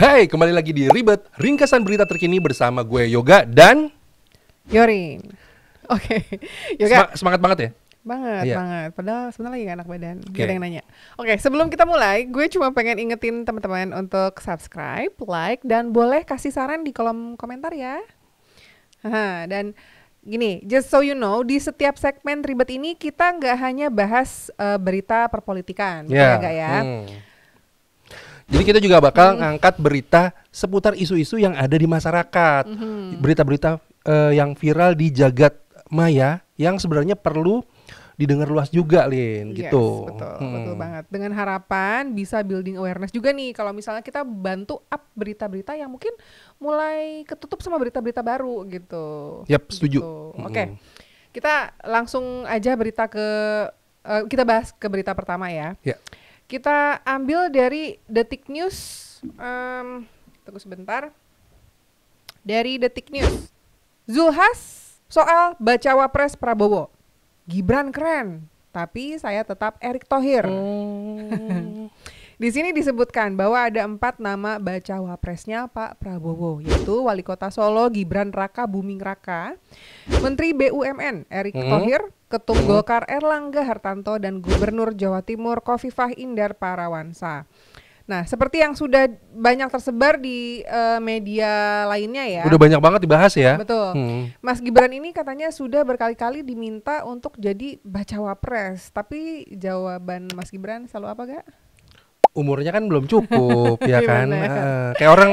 Hai, kembali lagi di Ribet, ringkasan berita terkini bersama gue Yoga dan Yorin. Oke, Yoga. Semangat banget ya? Banget, Iya. banget. Padahal sebenarnya lagi gak enak badan. Gak Oke. ada yang nanya. Oke, sebelum kita mulai, gue cuma pengen ingetin teman-teman untuk subscribe, like, dan boleh kasih saran di kolom komentar ya. Dan gini, just so you know, di setiap segmen Ribet ini kita nggak hanya bahas berita perpolitikan, Ya. gak ya? Jadi kita juga bakal ngangkat berita seputar isu-isu yang ada di masyarakat, berita-berita yang viral di jagat maya yang sebenarnya perlu didengar luas juga, Lin, Yes, gitu. betul banget. Dengan harapan bisa building awareness juga nih, kalau misalnya kita bantu up berita-berita yang mungkin mulai ketutup sama berita-berita baru gitu. Yap, setuju. Gitu. Oke, kita langsung aja kita bahas ke berita pertama ya. Ya. Kita ambil dari Detik News. Tunggu sebentar. Dari Detik News. Zulhas soal bacawa pres Prabowo. Gibran keren, tapi saya tetap Erick Thohir. Di sini disebutkan bahwa ada 4 nama bacawa presnya Pak Prabowo, yaitu Wali Kota Solo Gibran Raka Buming Raka, Menteri BUMN Erick Thohir, Ketum Golkar Erlangga Hartanto, dan Gubernur Jawa Timur Khofifah Indar Parawansa. Nah, seperti yang sudah banyak tersebar di media lainnya ya. Udah banyak banget dibahas ya. Betul. Mas Gibran ini katanya sudah berkali-kali diminta untuk jadi bacawa pres, tapi jawaban Mas Gibran selalu apa gak? Umurnya kan belum cukup ya kan. Gimana? Kayak orang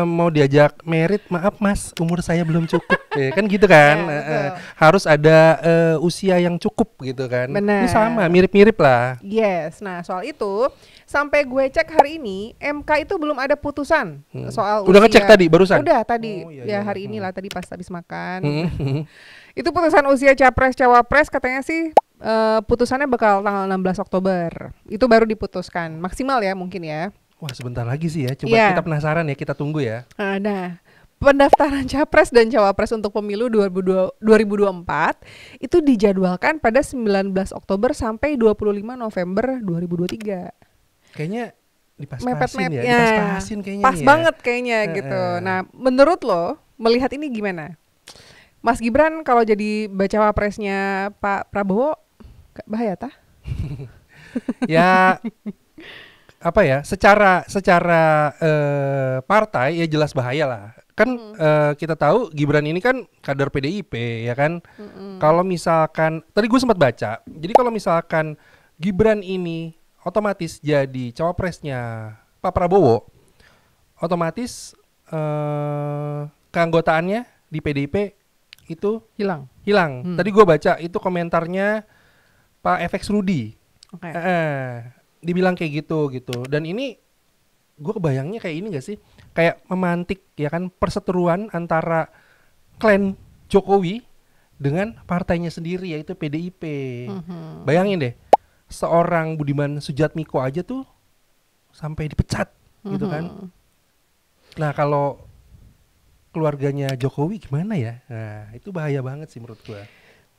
mau diajak merit, maaf mas, umur saya belum cukup. Ya, kan gitu kan. Ya, Harus ada usia yang cukup gitu kan. Benar. Ini sama, mirip-mirip lah. Yes. Nah, soal itu sampai gue cek hari ini MK itu belum ada putusan soal Udah usia. ngecek tadi barusan? Udah tadi. Oh, iya. Hari inilah tadi pas habis makan. Itu putusan usia capres cawapres katanya sih putusannya bakal tanggal 16 Oktober. Itu baru diputuskan. Maksimal ya mungkin ya. Wah, sebentar lagi sih ya. Coba kita penasaran ya, kita tunggu ya. Nah, pendaftaran capres dan cawapres untuk pemilu 2024 itu dijadwalkan pada 19 Oktober sampai 25 November 2023. Kayaknya pas-pasin Mepet-mepet ya. ya. Pas-pasin kayaknya. Pas banget kayaknya gitu. Nah, menurut lo melihat ini gimana? Mas Gibran kalau jadi bacawa presnya Pak Prabowo bahaya tah? Ya apa ya? Secara partai ya jelas bahaya lah. Kan kita tahu Gibran ini kan kader PDIP ya kan. Kalau misalkan tadi gue sempat baca. Jadi kalau misalkan Gibran ini otomatis jadi cawapresnya Pak Prabowo, otomatis keanggotaannya di PDIP itu hilang. Tadi gue baca itu komentarnya Pak FX Rudi. Dibilang kayak gitu. Dan ini gue kebayangnya kayak ini gak sih? Kayak memantik ya kan perseteruan antara klan Jokowi dengan partainya sendiri yaitu PDIP. Bayangin deh, seorang Budiman Sujatmiko aja tuh sampai dipecat gitu kan. Nah, kalau keluarganya Jokowi gimana ya? Nah, itu bahaya banget sih menurut gue.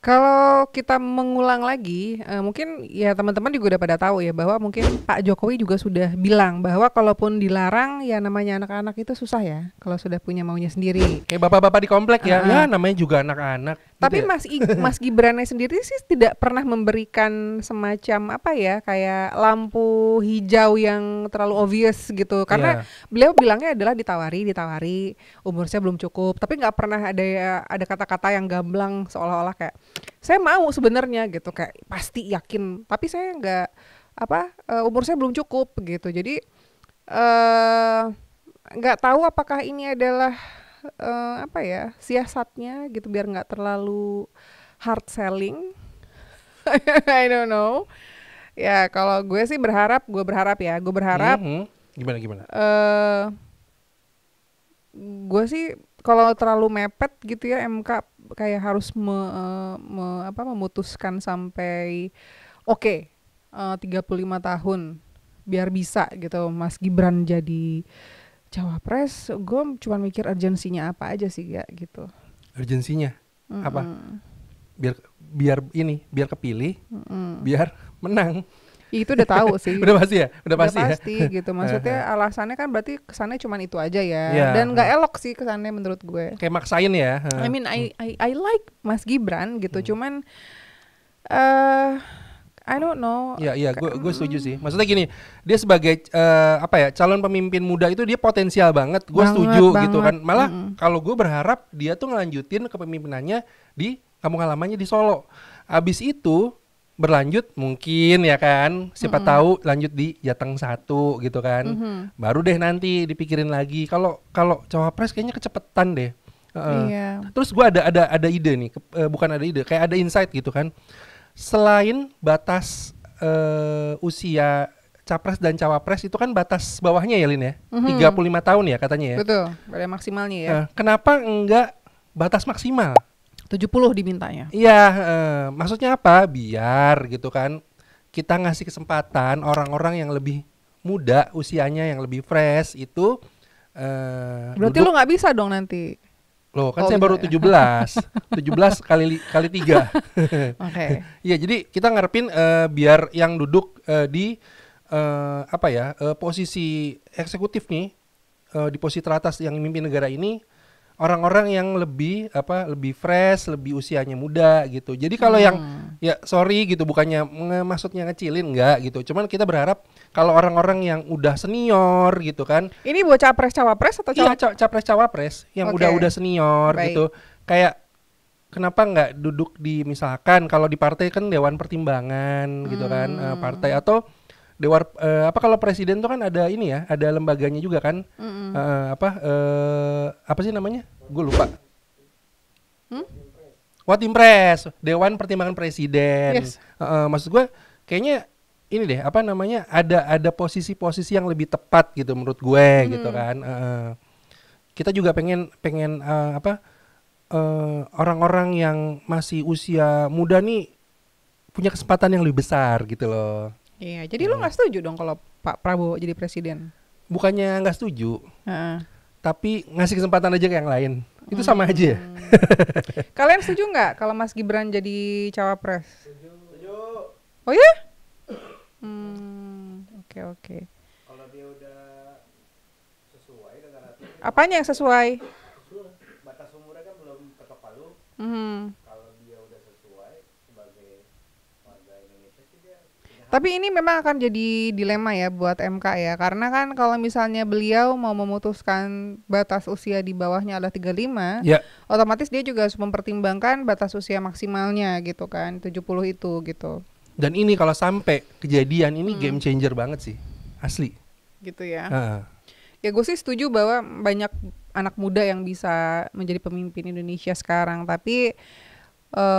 Kalau kita mengulang lagi, mungkin ya teman-teman juga udah pada tahu ya bahwa mungkin Pak Jokowi juga sudah bilang bahwa kalaupun dilarang ya namanya anak-anak itu susah ya kalau sudah punya maunya sendiri. Kayak bapak-bapak di komplek ya namanya juga anak-anak. Tapi gitu. Mas Gibrannya sendiri sih tidak pernah memberikan semacam apa ya kayak lampu hijau yang terlalu obvious gitu. Karena beliau bilangnya adalah ditawari, umur saya belum cukup. Tapi nggak pernah ada kata-kata yang gamblang seolah-olah kayak saya mau sebenarnya gitu kayak pasti yakin. Tapi saya nggak umur saya belum cukup gitu. Jadi nggak tahu apakah ini adalah siasatnya gitu biar nggak terlalu hard selling. I don't know. Ya kalau gue sih berharap gimana? Gue sih kalau terlalu mepet gitu ya MK kayak harus memutuskan sampai 35 tahun biar bisa gitu Mas Gibran jadi cawapres. Gue cuma mikir urgensinya apa aja sih ya gitu. Urgensinya apa? Biar kepilih, biar menang. Ya, itu udah tahu sih. Udah pasti ya? Udah pasti gitu. Maksudnya alasannya kan berarti kesannya cuma itu aja ya. Yeah. Dan nggak elok sih kesannya menurut gue. Kayak maksain ya. I mean I like Mas Gibran gitu. Cuman I don't know. Iya, gue setuju sih. Maksudnya gini, dia sebagai calon pemimpin muda itu dia potensial banget. Gue setuju gitu kan. Malah kalau gue berharap dia tuh ngelanjutin kepemimpinannya di kampung halamannya di Solo. Abis itu berlanjut mungkin ya kan, siapa tahu lanjut di Jateng 1 gitu kan. Baru deh nanti dipikirin lagi. Kalau cawapres kayaknya kecepetan deh. Iya. Terus gue ada ide nih, bukan ada ide, kayak ada insight gitu kan. Selain batas usia capres dan cawapres itu kan batas bawahnya ya Lin ya, 35 tahun ya katanya ya. Betul, pada maksimalnya ya. Kenapa enggak batas maksimal? 70 dimintanya. Iya, maksudnya apa? Biar gitu kan kita ngasih kesempatan orang-orang yang lebih muda usianya, yang lebih fresh itu. Berarti lu nggak bisa dong nanti. Loh kan saya baru 17 kali 3. Oke. Iya, jadi kita ngarepin biar yang duduk di posisi eksekutif nih, di posisi teratas yang memimpin negara ini orang-orang yang lebih fresh, lebih usianya muda gitu. Jadi kalau yang ya sorry gitu, bukannya maksudnya ngecilin enggak gitu. Cuman kita berharap kalau orang-orang yang udah senior gitu kan. Ini buat capres cawapres atau iya, capres cawapres yang udah senior. Baik. Gitu. Kayak kenapa nggak duduk di, misalkan kalau di partai kan dewan pertimbangan gitu kan, partai atau dewan kalau presiden tuh kan ada ini ya, ada lembaganya juga kan. Apa sih namanya? Gue lupa. Watimpres, Dewan Pertimbangan Presiden. Yes. Maksud gue kayaknya ini deh, ada posisi-posisi yang lebih tepat gitu menurut gue gitu kan. Kita juga pengen orang-orang yang masih usia muda nih punya kesempatan yang lebih besar gitu loh. Iya, jadi lu nggak setuju dong kalau Pak Prabowo jadi presiden? Bukannya nggak setuju, tapi ngasih kesempatan aja ke yang lain. Itu sama aja. Kalian setuju nggak kalau Mas Gibran jadi cawapres? Setuju. Oh ya? Oke. Kalau dia udah sesuai dengan aturan. Apanya yang sesuai? Batas umurnya kan belum ketok palu. Kalau dia udah sesuai sebagai warga Indonesia sih dia. Tapi ini memang akan jadi dilema ya buat MK ya. Karena kan kalau misalnya beliau mau memutuskan batas usia di bawahnya adalah 35, otomatis dia juga harus mempertimbangkan batas usia maksimalnya gitu kan, 70 itu gitu. Dan ini kalau sampai kejadian ini game changer banget sih, asli. Gitu ya. Ya gue sih setuju bahwa banyak anak muda yang bisa menjadi pemimpin Indonesia sekarang. Tapi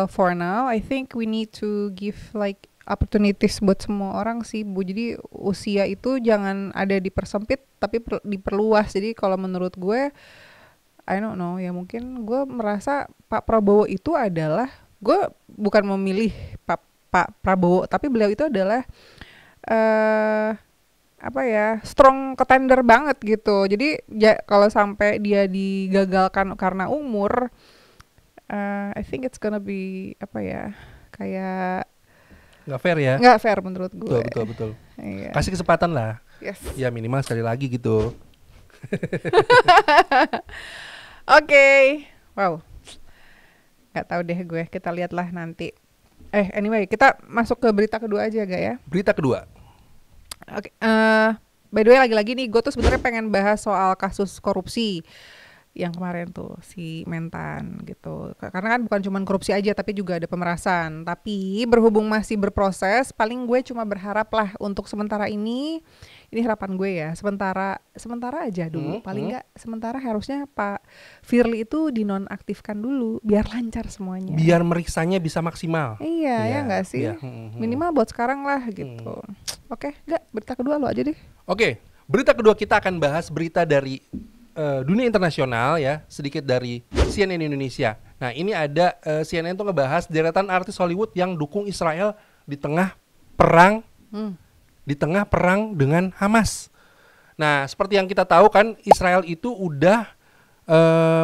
for now, I think we need to give like opportunities buat semua orang sih, Bu. Jadi usia itu jangan ada dipersempit, tapi diperluas. Jadi kalau menurut gue, I don't know ya, mungkin gue merasa Pak Prabowo itu adalah, gue bukan memilih Pak Prabowo, tapi beliau itu adalah strong contender banget gitu. Jadi kalau sampai dia digagalkan karena umur, I think it's gonna be kayak nggak fair ya? Nggak fair menurut gue. Betul. Iya. Kasih kesempatan lah. Yes. Ya minimal sekali lagi gitu. Oke. Wow. Nggak tahu deh gue. Kita lihatlah nanti. Anyway, kita masuk ke berita kedua aja gak ya? Berita kedua. Oke. By the way, lagi-lagi nih, gue tuh sebenarnya pengen bahas soal kasus korupsi yang kemarin tuh si Mentan gitu. Karena kan bukan cuma korupsi aja, tapi juga ada pemerasan. Tapi berhubung masih berproses, paling gue cuma berharap lah untuk sementara ini harapan gue ya, sementara aja dulu. Paling nggak sementara harusnya Pak Firly itu dinonaktifkan dulu biar lancar semuanya. Biar meriksanya bisa maksimal. Iya, ya nggak sih? Iya. Minimal buat sekarang lah gitu. Oke, nggak, berita kedua lo aja deh. Oke, berita kedua kita akan bahas berita dari dunia internasional ya, sedikit dari CNN Indonesia. Nah ini ada CNN tuh ngebahas deretan artis Hollywood yang dukung Israel di tengah perang dengan Hamas. Nah seperti yang kita tahu kan, Israel itu udah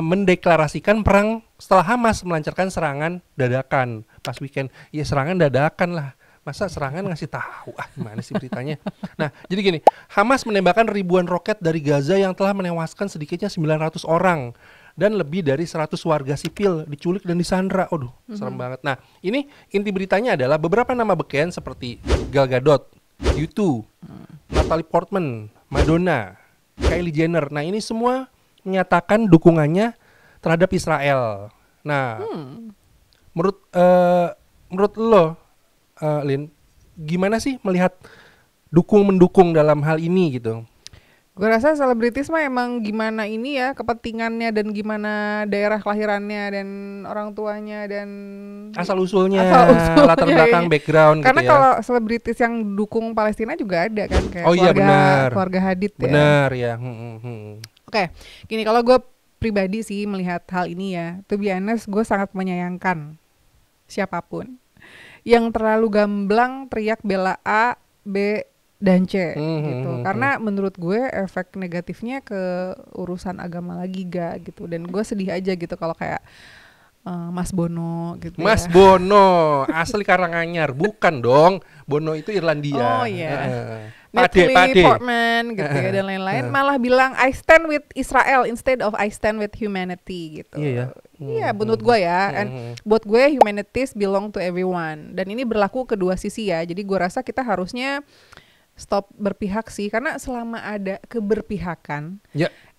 mendeklarasikan perang setelah Hamas melancarkan serangan dadakan pas weekend. Ya serangan dadakan lah, Masa serangan ngasih tahu? Gimana sih beritanya? Nah, jadi gini, Hamas menembakkan ribuan roket dari Gaza yang telah menewaskan sedikitnya 900 orang dan lebih dari 100 warga sipil diculik dan disandra. Aduh, serem banget. Nah, ini inti beritanya adalah beberapa nama beken seperti Gal Gadot, U2, Natalie Portman, Madonna, Kylie Jenner. Nah, ini semua menyatakan dukungannya terhadap Israel. Nah, menurut lo, Lin, gimana sih melihat mendukung dalam hal ini gitu? Gue rasa selebritis mah emang gimana ini ya kepentingannya dan gimana daerah kelahirannya dan orang tuanya dan asal usulnya latar belakang background. Karena gitu ya. kalau selebritis yang dukung Palestina juga ada kan kayak keluarga Hadid ya. Benar ya. Oke, gini kalau gue pribadi sih melihat hal ini ya, to be honest gue sangat menyayangkan siapapun yang terlalu gamblang teriak bela A, B, dan C gitu. Karena menurut gue efek negatifnya ke urusan agama lagi gitu. Dan gue sedih aja gitu kalau kayak Mas Bono gitu. Mas Bono asli Karanganyar, bukan dong. Bono itu Irlandia. Oh iya. Natalie Portman gitu ya dan lain-lain malah bilang I stand with Israel instead of I stand with humanity gitu. Iya, menurut gue ya. And buat gue humanities belong to everyone. Dan ini berlaku kedua sisi ya. Jadi gue rasa kita harusnya stop berpihak sih, karena selama ada keberpihakan,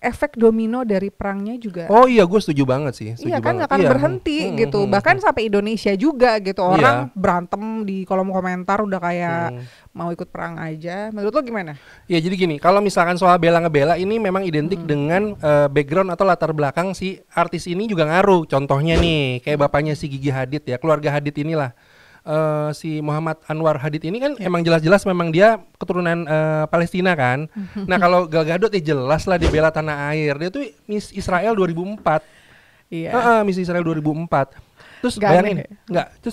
efek domino dari perangnya juga. Oh iya, gue setuju banget sih. Iya kan nggak akan berhenti gitu. Bahkan sampai Indonesia juga gitu, orang berantem di kolom komentar udah kayak mau ikut perang aja. Menurut lo gimana? Ya jadi gini, kalau misalkan soal bela-ngebela ini memang identik dengan background atau latar belakang si artis ini juga ngaruh. Contohnya nih, kayak bapaknya si Gigi Hadid ya, keluarga Hadid inilah. Si Muhammad Anwar Hadid ini kan emang jelas-jelas memang dia keturunan Palestina kan. Nah kalau Gal Gadot ya jelas lah dibela tanah air. Dia tuh Miss Israel 2004. Iya. Miss Israel 2004. Terus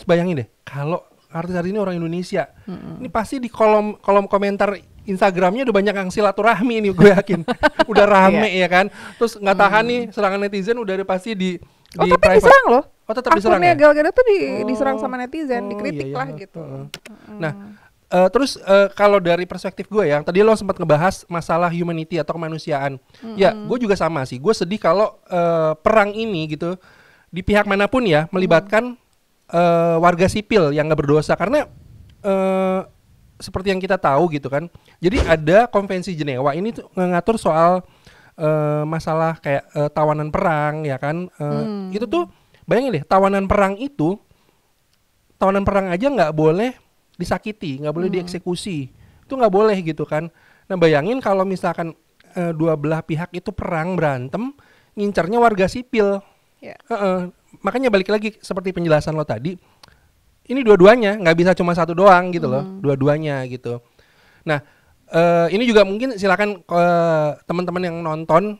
bayangin deh kalau artis-artis ini orang Indonesia. Ini pasti di kolom komentar Instagramnya udah banyak yang silaturahmi ini, gue yakin. Udah rame ya kan. Terus nggak tahan nih serangan netizen udah pasti di tapi private. diserang loh. Oh tetap diserang ya? Gal Gadot tuh diserang sama netizen, dikritik lah gitu. Nah, terus kalau dari perspektif gue ya, tadi lo sempat ngebahas masalah humanity atau kemanusiaan. Ya, gue juga sama sih. Gue sedih kalau perang ini gitu di pihak manapun ya melibatkan warga sipil yang nggak berdosa, karena seperti yang kita tahu gitu kan. Jadi ada konvensi Jenewa ini tuh ngatur soal masalah kayak tawanan perang ya kan. Itu tuh bayangin deh, tawanan perang aja nggak boleh disakiti, nggak boleh dieksekusi, itu nggak boleh gitu kan. Nah bayangin kalau misalkan dua belah pihak itu perang berantem, ngincernya warga sipil. Makanya balik lagi seperti penjelasan lo tadi, ini dua-duanya nggak bisa cuma satu doang gitu loh, dua-duanya gitu. Nah ini juga mungkin silakan teman-teman yang nonton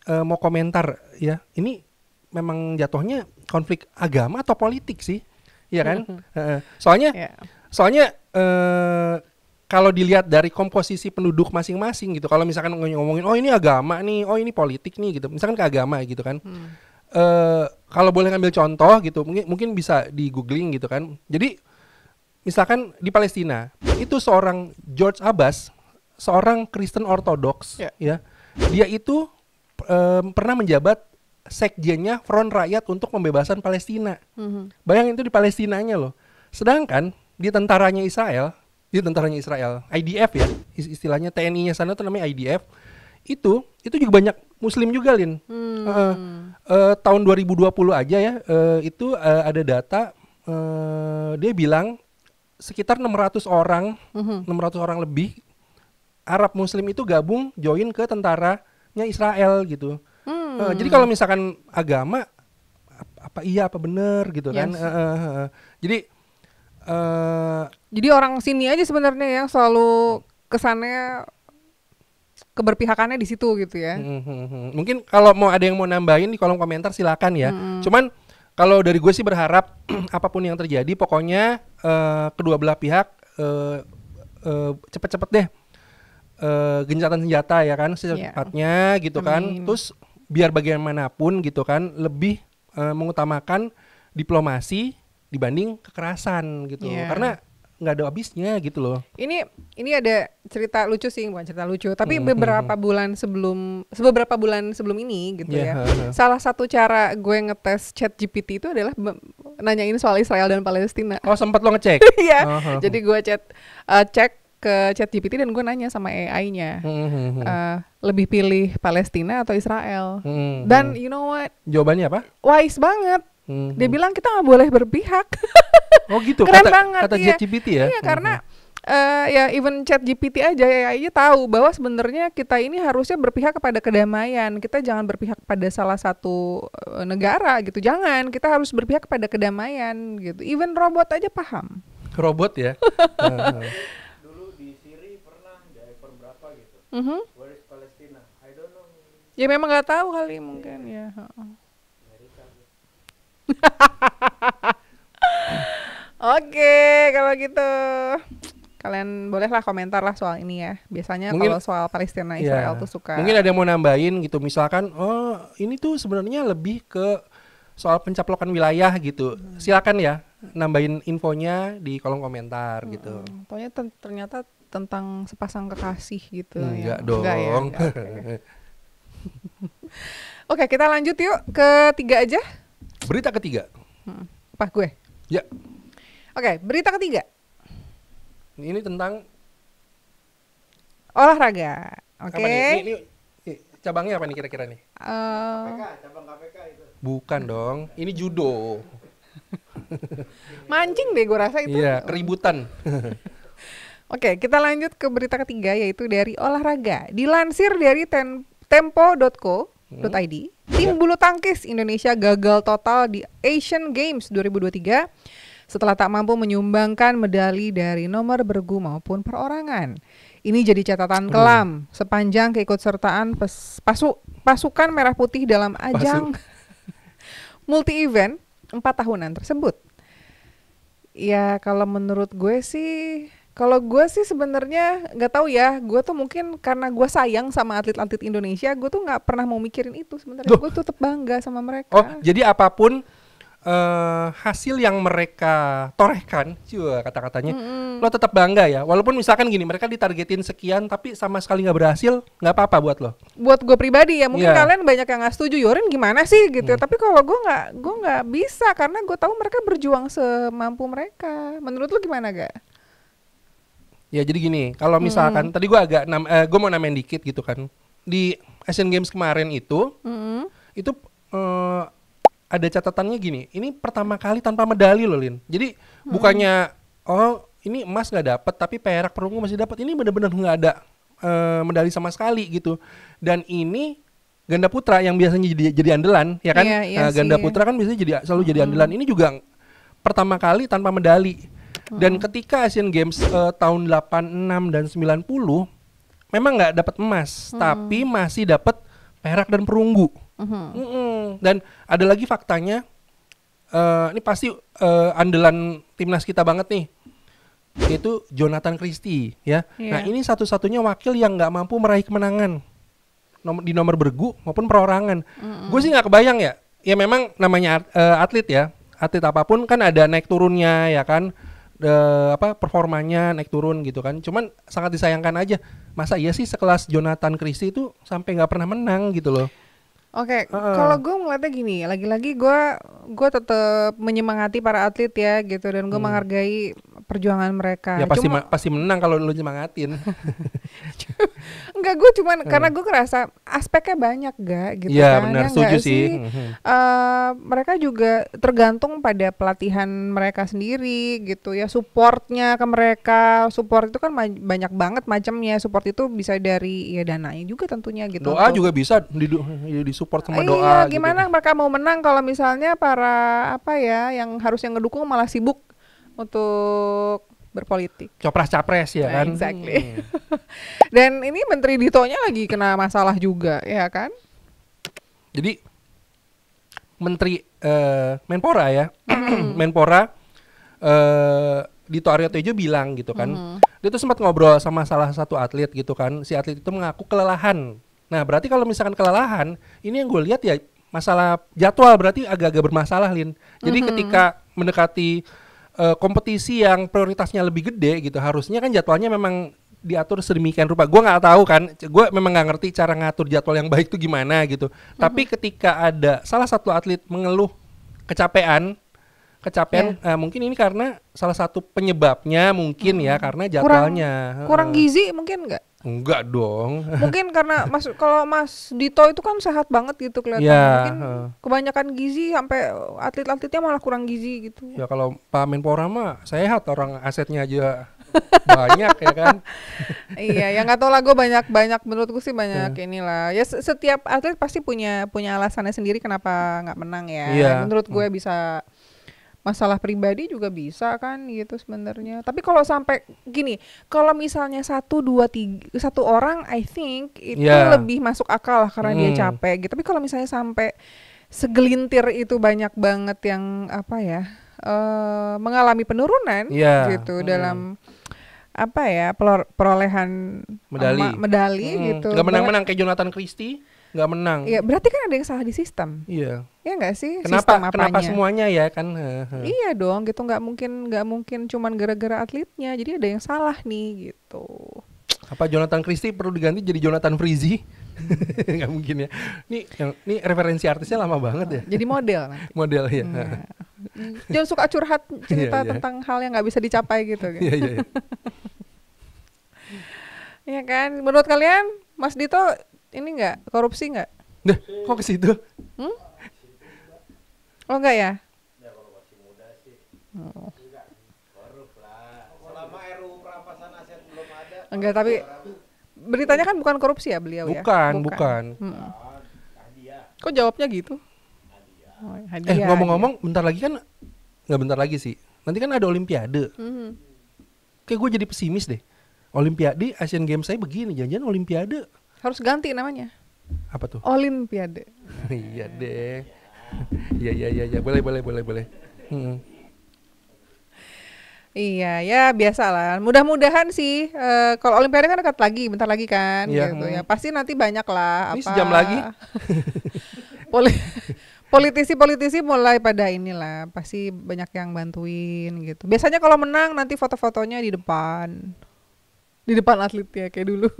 mau komentar ya, ini memang jatuhnya konflik agama atau politik sih, ya kan? Soalnya kalau dilihat dari komposisi penduduk masing-masing gitu, kalau misalkan ngomongin oh ini agama nih, oh ini politik nih gitu, misalkan ke agama gitu kan. Kalau boleh ngambil contoh gitu, mungkin bisa di googling gitu kan. Jadi misalkan di Palestina itu seorang George Abbas, seorang Kristen Ortodoks ya, dia itu pernah menjabat sekjennya Front Rakyat untuk Pembebasan Palestina. Bayangin itu di Palestinanya loh. Sedangkan di tentaranya Israel, IDF ya, istilahnya TNI-nya sana tuh namanya IDF. Itu juga banyak Muslim juga, Lin. Tahun 2020 aja ya, itu ada data dia bilang sekitar 600 orang lebih Arab Muslim itu gabung join ke tentaranya Israel gitu. Jadi kalau misalkan agama apa iya apa bener gitu kan. Jadi orang sini aja sebenarnya yang selalu kesannya keberpihakannya di situ gitu ya. Mungkin kalau mau ada yang mau nambahin di kolom komentar silakan ya. Cuman kalau dari gue sih berharap apapun yang terjadi pokoknya kedua belah pihak cepet-cepet deh gencatan senjata ya kan secepatnya gitu kan. Terus biar bagaimanapun gitu kan lebih mengutamakan diplomasi dibanding kekerasan gitu. Karena nggak ada habisnya gitu loh. Ini ada cerita lucu sih, bukan cerita lucu, tapi beberapa bulan sebelum ini gitu ya. Salah satu cara gue ngetes ChatGPT itu adalah nanyain soal Israel dan Palestina. Oh, sempat lo ngecek? Iya. Jadi gue cek ke ChatGPT dan gue nanya sama AI-nya, lebih pilih Palestina atau Israel? Dan you know what? Jawabannya apa? Wise banget. Dia bilang kita nggak boleh berpihak. Oh gitu. Keren banget. Kata ChatGPT ya? Iya, karena ya even ChatGPT aja AI tahu bahwa sebenarnya kita ini harusnya berpihak kepada kedamaian. Kita jangan berpihak pada salah satu negara gitu. Jangan. Kita harus berpihak kepada kedamaian gitu. Even robot aja paham. Robot ya? Dulu di Siri pernah diaper berapa gitu. Where is Palestina? I don't know. Ya memang nggak tahu kali mungkin ya. Oke, kalau gitu kalian bolehlah komentar lah soal ini ya. Biasanya kalau soal Palestina Israel tuh suka. Mungkin ada yang mau nambahin gitu, misalkan oh ini tuh sebenarnya lebih ke soal pencaplokan wilayah gitu. Silakan ya nambahin infonya di kolom komentar gitu. Ternyata tentang sepasang kekasih gitu. Enggak dong. Enggak ya, enggak, okay. Oke, kita lanjut yuk ke 3 aja. Berita ketiga. Apa gue? Ya. Oke, berita ketiga. Ini tentang olahraga. Oke. Ini cabangnya apa nih kira-kira nih? KPK, cabang KPK itu. Bukan dong. Ini judo. Mancing deh gue rasa itu. Iya, keributan. Oke, kita lanjut ke berita ketiga yaitu dari olahraga. Dilansir dari tempo.co.id, tim bulu tangkis Indonesia gagal total di Asian Games 2023 setelah tak mampu menyumbangkan medali dari nomor bergu maupun perorangan. Ini jadi catatan kelam sepanjang keikutsertaan pasukan Merah Putih dalam ajang multi-event 4 tahunan tersebut. Ya kalau menurut gue sih, sebenarnya nggak tahu ya, gue tuh mungkin karena gue sayang sama atlet-atlet Indonesia, gue tuh nggak pernah mau mikirin itu sebenarnya. Gue tuh tetap bangga sama mereka. Oh, jadi apapun hasil yang mereka torehkan, kata-katanya, lo tetap bangga ya. Walaupun misalkan gini, mereka ditargetin sekian, tapi sama sekali nggak berhasil, nggak apa-apa buat lo. Buat gue pribadi ya, mungkin kalian banyak yang nggak setuju, Yorin gimana sih gitu. Tapi kalau gue nggak bisa karena gue tahu mereka berjuang semampu mereka. Menurut lo gimana gak? Ya jadi gini, kalau misalkan tadi gue gue mau namain dikit gitu kan. Di Asian Games kemarin itu ada catatannya gini. Ini pertama kali tanpa medali loh, Lin. Jadi bukannya ini emas nggak dapet, tapi perak perunggu masih dapat. Ini benar-benar nggak ada medali sama sekali gitu. Dan ini ganda putra yang biasanya jadi andalan, ya kan? Iya ganda putra kan biasanya selalu jadi andalan. Ini juga pertama kali tanpa medali. Dan ketika Asian Games tahun 86 dan 90 memang nggak dapat emas, tapi masih dapat perak dan perunggu. Dan ada lagi faktanya, ini pasti andalan timnas kita banget nih, yaitu Jonathan Christie ya. Nah ini satu-satunya wakil yang nggak mampu meraih kemenangan di nomor bergu maupun perorangan. Gue sih nggak kebayang ya. Ya memang namanya atlet ya, atlet apapun kan ada naik turunnya ya kan. Performanya naik turun gitu kan. Cuman sangat disayangkan aja, masa iya sih sekelas Jonathan Christie itu sampai nggak pernah menang gitu loh. Oke, kalau gue ngeliatnya gini, lagi-lagi gue tetap menyemangati para atlet ya gitu, dan gue menghargai perjuangan mereka. Ya pasti menang kalau lu nyemangatin. Enggak, gue cuman karena gue ngerasa aspeknya banyak gitu ya, kan. Benar, setuju sih. Mereka juga tergantung pada pelatihan mereka sendiri gitu ya, supportnya ke mereka. Support itu kan banyak banget macamnya. Support itu bisa dari ya dananya juga tentunya gitu. Doa juga bisa di support sama doa. Iya, gimana mereka mau menang kalau misalnya para yang harusnya ngedukung malah sibuk untuk berpolitik. Copras-capres ya kan. Exactly. Dan ini Menteri Ditonya lagi kena masalah juga ya kan. Jadi Menteri Menpora ya, Menpora Dito Aryo Tejo bilang gitu kan. Dia tuh sempat ngobrol sama salah satu atlet gitu kan. Si atlet itu mengaku kelelahan. Nah berarti kalau misalkan kelelahan, ini yang gue lihat ya masalah jadwal berarti agak-agak bermasalah, Lin. Jadi ketika mendekati kompetisi yang prioritasnya lebih gede gitu, harusnya kan jadwalnya memang diatur sedemikian rupa. Gue nggak tahu kan, gue memang nggak ngerti cara ngatur jadwal yang baik itu gimana gitu. Tapi ketika ada salah satu atlet mengeluh kecapean, mungkin ini karena salah satu penyebabnya mungkin ya karena jadwalnya kurang gizi mungkin nggak? Enggak dong. Mungkin karena kalau Mas Dito itu kan sehat banget gitu kelihatannya. Ya, mungkin kebanyakan gizi sampai atlet-atletnya malah kurang gizi gitu. Ya kalau Pak Menpora mah sehat, orang asetnya aja banyak ya kan. Iya, yang nggak tahu lah, gue banyak menurutku sih banyak inilah. Ya setiap atlet pasti punya alasannya sendiri kenapa nggak menang ya. Iya. Menurut gue bisa masalah pribadi juga bisa kan gitu sebenarnya. Tapi kalau sampai gini, kalau misalnya 1, 2, 3 satu orang, I think itu lebih masuk akal lah karena dia capek gitu. Tapi kalau misalnya sampai segelintir itu banyak banget yang apa ya mengalami penurunan gitu dalam apa ya perolehan medali gitu. Gak menang-menang kayak Jonathan Christie. Nggak menang. Iya, berarti kan ada yang salah di sistem. Iya. Ya nggak sih? Kenapa semuanya ya kan? Iya dong, gitu nggak mungkin cuman gara-gara atletnya. Jadi ada yang salah nih gitu. Apa Jonathan Christie perlu diganti jadi Jonathan Frizzy? Nggak mungkin ya. Ini referensi artisnya lama banget ya. Jadi model nanti. Model ya. Jangan suka curhat cerita tentang hal yang nggak bisa dicapai gitu. Iya. Iya kan? Menurut kalian, Mas Dito ini nggak korupsi nggak? Nah, kok ke situ? Oh enggak ya? Ya kalau masih muda sih. Enggak korup lah. Selama RUU perampasan aset belum ada. Enggak, tapi beritanya kan bukan korupsi ya beliau ya? Bukan. Hadiah. Kok jawabnya gitu? Hadiah. Ngomong-ngomong, bentar lagi kan, nggak bentar lagi sih. Nanti kan ada Olimpiade. Kayak gue jadi pesimis deh. Olimpiade, Asian Games saya begini, jangan-jangan Olimpiade. Harus ganti namanya. Apa tuh? Olimpiade. Iya deh. Iya. Boleh. Iya, ya biasa lah. Mudah-mudahan sih. Kalau Olimpiade kan dekat lagi, bentar lagi kan. Gitu ya. Pasti nanti banyak lah. Ini sejam lagi. Politisi mulai pada inilah. Pasti banyak yang bantuin gitu. Biasanya kalau menang nanti foto-fotonya di depan. Di depan atletnya kayak dulu.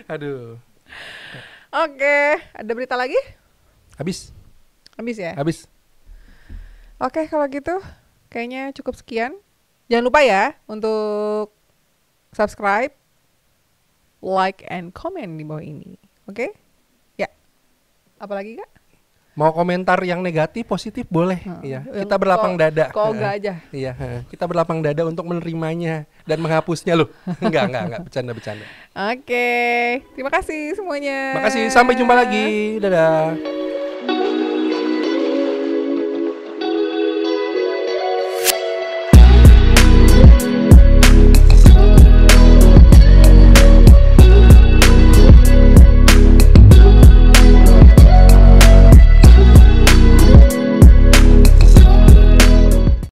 Aduh. Oke, ada berita lagi? Habis ya? Habis. Oke, kalau gitu kayaknya cukup sekian. Jangan lupa ya untuk subscribe, like, and comment di bawah ini. Oke? Ya. Apalagi Kak? Mau komentar yang negatif, positif boleh. Iya. Kita berlapang dada. Kok enggak aja? Iya. Kita berlapang dada untuk menerimanya dan menghapusnya loh. Enggak. Bercanda. Oke. Terima kasih semuanya. Makasih. Sampai jumpa lagi. Dadah.